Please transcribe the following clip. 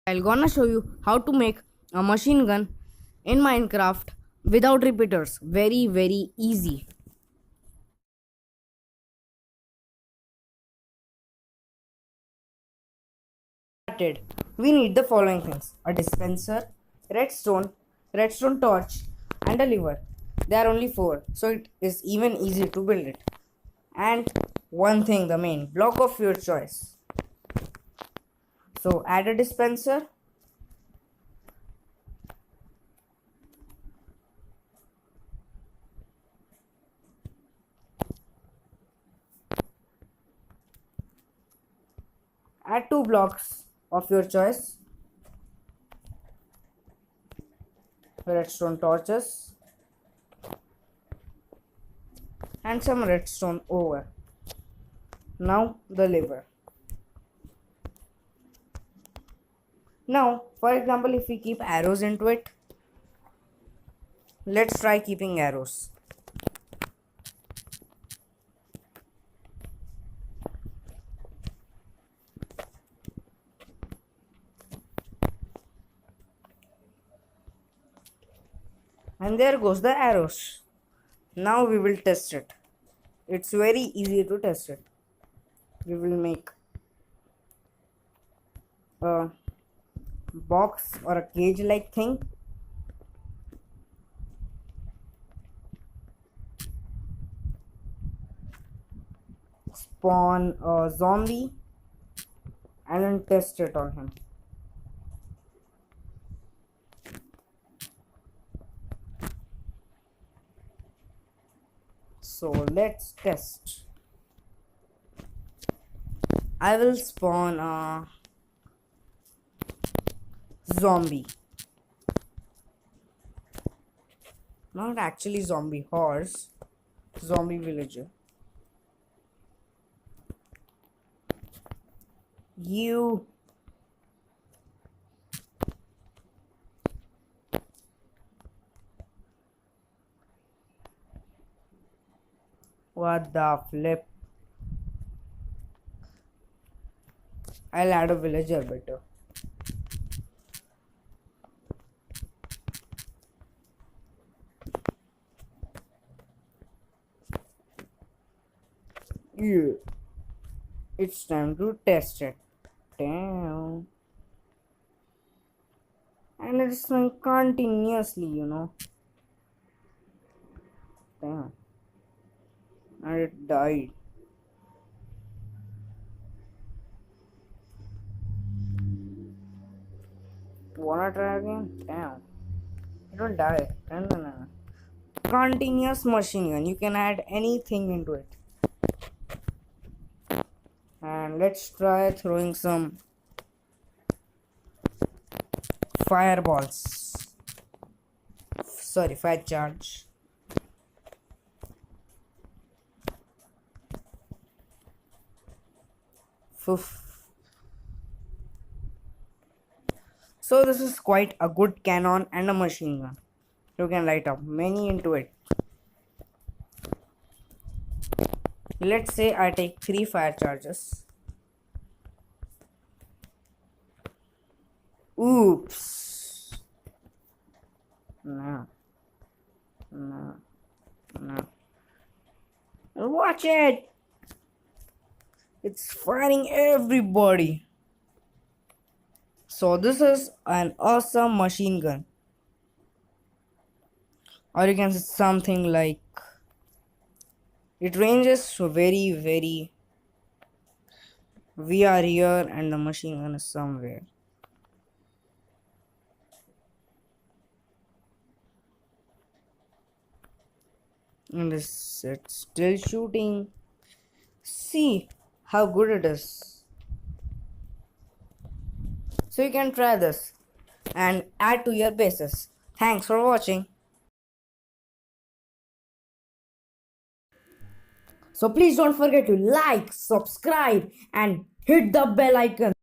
I'm gonna show you how to make a machine gun in Minecraft without repeaters. Very easy. Started. We need the following things: a dispenser, redstone torch, and a lever. There are only four, so it is even easy to build it. And one thing, the main block of your choice. So add a dispenser. Add two blocks of your choice. Redstone torches and some redstone ore. Now the lever. Now, for example, if we keep arrows into it, let's try keeping arrows. And there goes the arrows. Now we will test it. It's very easy to test it. We will make a box or a cage like thing. Spawn a zombie and then test it on him. So let's test. I will spawn a zombie. Not actually zombie horse, zombie villager. You. What the flip? I'll add a villager better. Yeah. It's time to test it. Damn. And it's going continuously. Damn. And it died. Wanna try again? Damn. It will die. No. Continuous machine gun. You can add anything into it. And let's try throwing some fireballs. Sorry, fire charge. Foof. So this is quite a good cannon and a machine gun. You can light up many into it. Let's say I take 3 fire charges. Oops. No. Watch it. It's firing everybody. So this is an awesome machine gun. Or you can say something like, it ranges so very. We are here and the machine gun is somewhere. And it's still shooting. See how good it is. So you can try this and add to your bases. Thanks for watching. So please don't forget to like, subscribe and hit the bell icon.